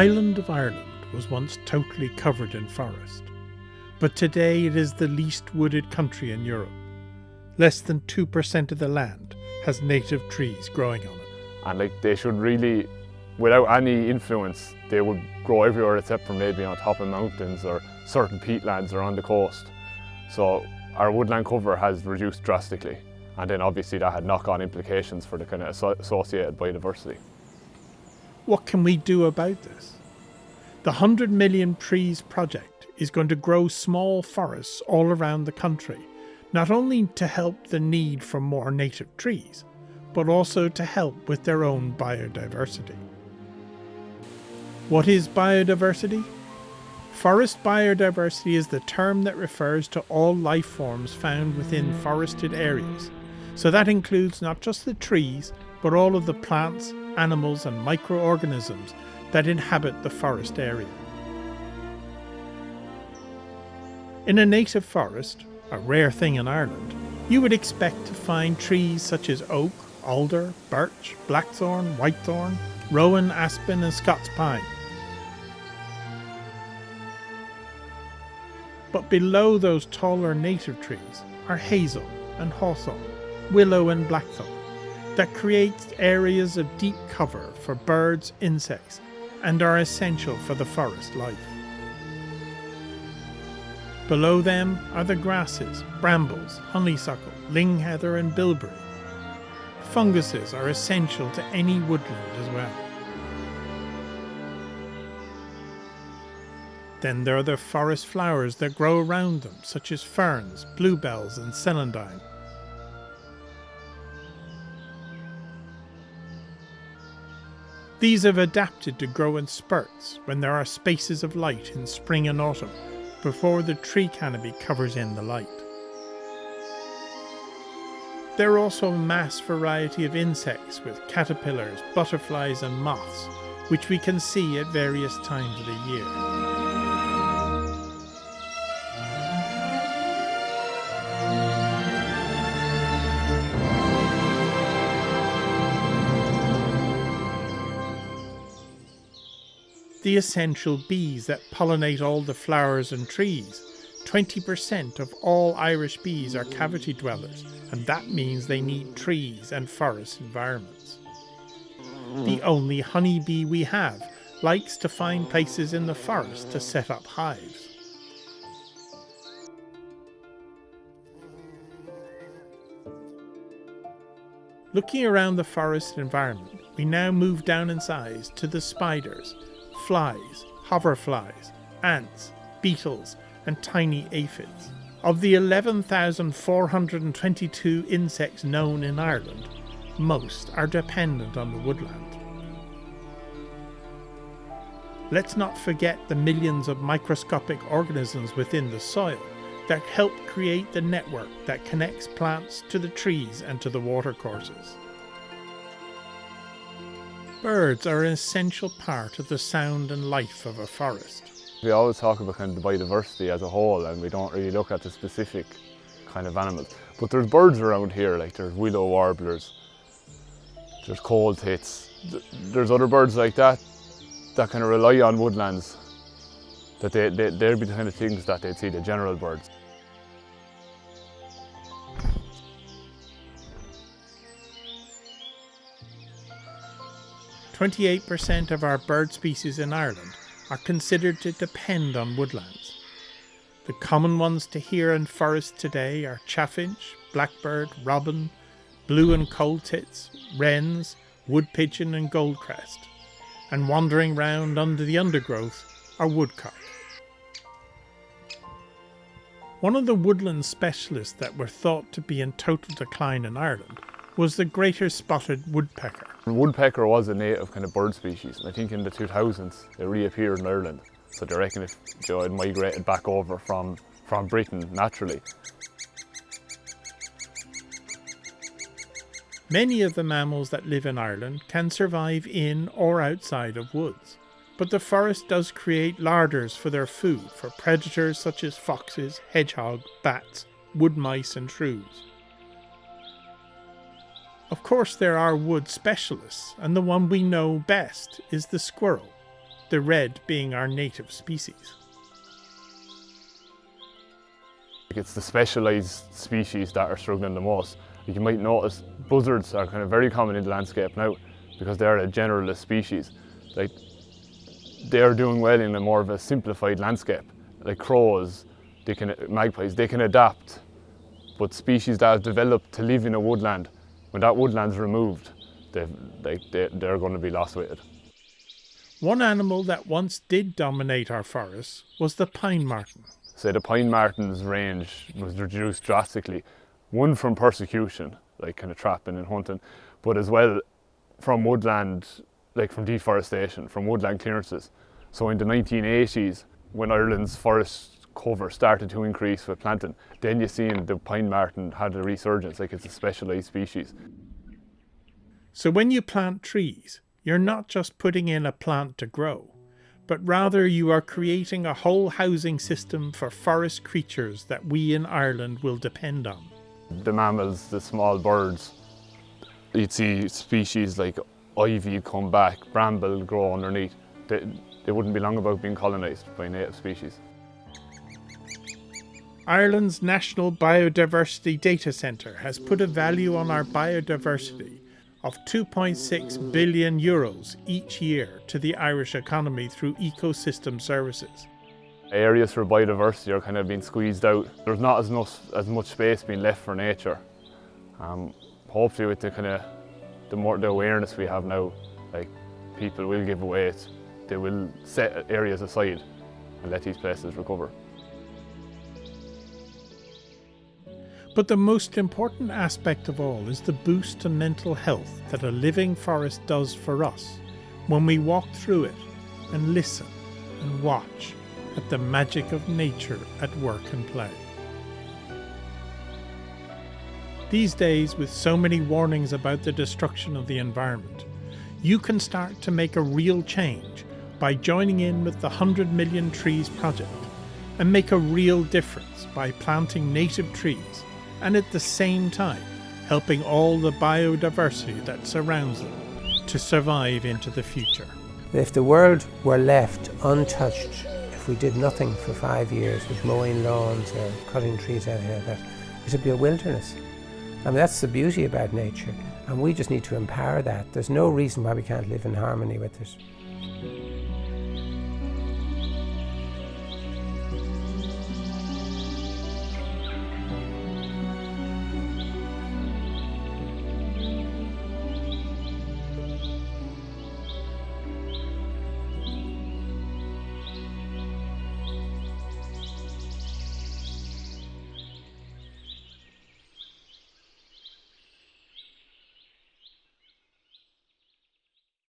island of Ireland was once totally covered in forest, but today it is the least wooded country in Europe. Less than 2% of the land has native trees growing on it. And they should really, without any influence, they would grow everywhere except for maybe on top of mountains or certain peatlands or on the coast. So our woodland cover has reduced drastically, and then obviously that had knock-on implications for the kind of associated biodiversity. What can we do about this? The 100 Million Trees project is going to grow small forests all around the country, not only to help the need for more native trees, but also to help with their own biodiversity. What is biodiversity? Forest biodiversity is the term that refers to all life forms found within forested areas. So that includes not just the trees, but all of the plants, animals and microorganisms that inhabit the forest area. In a native forest, a rare thing in Ireland, you would expect to find trees such as oak, alder, birch, blackthorn, whitethorn, rowan, aspen and Scots pine. But below those taller native trees are hazel and hawthorn, willow and blackthorn, that create areas of deep cover for birds, insects, and are essential for the forest life. Below them are the grasses, brambles, honeysuckle, lingheather and bilberry. Funguses are essential to any woodland as well. Then there are the forest flowers that grow around them, such as ferns, bluebells and celandine. These have adapted to grow in spurts when there are spaces of light in spring and autumn, before the tree canopy covers in the light. There are also a mass variety of insects with caterpillars, butterflies and moths, which we can see at various times of the year. The essential bees that pollinate all the flowers and trees. 20% of all Irish bees are cavity dwellers, and that means they need trees and forest environments. The only honeybee we have likes to find places in the forest to set up hives. Looking around the forest environment, we now move down in size to the spiders, flies, hoverflies, ants, beetles, and tiny aphids. Of the 11,422 insects known in Ireland, most are dependent on the woodland. Let's not forget the millions of microscopic organisms within the soil that help create the network that connects plants to the trees and to the watercourses. Birds are an essential part of the sound and life of a forest. We always talk about kind of the biodiversity as a whole, and we don't really look at the specific kind of animals. But there's birds around here, like there's willow warblers, there's coal tits, there's other birds like that kind of rely on woodlands, that they'd be the kind of things that they'd see, the general birds. "28% of our bird species in Ireland are considered to depend on woodlands. The common ones to hear in forests today are chaffinch, blackbird, robin, blue and coal tits, wrens, wood pigeon and goldcrest, and wandering round under the undergrowth are woodcock. One of the woodland specialists that were thought to be in total decline in Ireland was the greater spotted woodpecker. The woodpecker was a native kind of bird species, and I think in the 2000s it reappeared in Ireland. So they reckon it migrated back over from Britain naturally. Many of the mammals that live in Ireland can survive in or outside of woods, but the forest does create larders for their food for predators such as foxes, hedgehog, bats, wood mice and shrews. Of course there are wood specialists, and the one we know best is the squirrel. the red being our native species. It's the specialised species that are struggling the most. You might notice buzzards are kind of very common in the landscape now because they are a generalist species. Like, they are doing well in a more of a simplified landscape. Like crows, magpies, they can adapt. But species that have developed to live in a woodland, when that woodland's removed, they're going to be lost with it. One animal that once did dominate our forests was the pine marten. So the pine marten's range was reduced drastically. One from persecution, like kind of trapping and hunting, but as well from woodland, like from deforestation, from woodland clearances. So in the 1980s, when Ireland's forest cover started to increase with planting, then you seen the pine marten had a resurgence, like it's a specialised species. So when you plant trees, you're not just putting in a plant to grow, but rather you are creating a whole housing system for forest creatures that we in Ireland will depend on. The mammals, the small birds, you'd see species like ivy come back, bramble grow underneath. They wouldn't be long about being colonised by native species. Ireland's National Biodiversity Data Centre has put a value on our biodiversity of €2.6 billion each year to the Irish economy through ecosystem services. Areas for biodiversity are kind of being squeezed out. There's not as much space being left for nature. Hopefully with the awareness we have now, like, people will give away, they will set areas aside and let these places recover. But the most important aspect of all is the boost to mental health that a living forest does for us when we walk through it and listen and watch at the magic of nature at work and play. These days, with so many warnings about the destruction of the environment, you can start to make a real change by joining in with the 100 Million Trees project and make a real difference by planting native trees and at the same time helping all the biodiversity that surrounds them to survive into the future. If the world were left untouched, if we did nothing for 5 years with mowing lawns or cutting trees out here, that it would be a wilderness. I mean, that's the beauty about nature, and we just need to empower that. There's no reason why we can't live in harmony with it.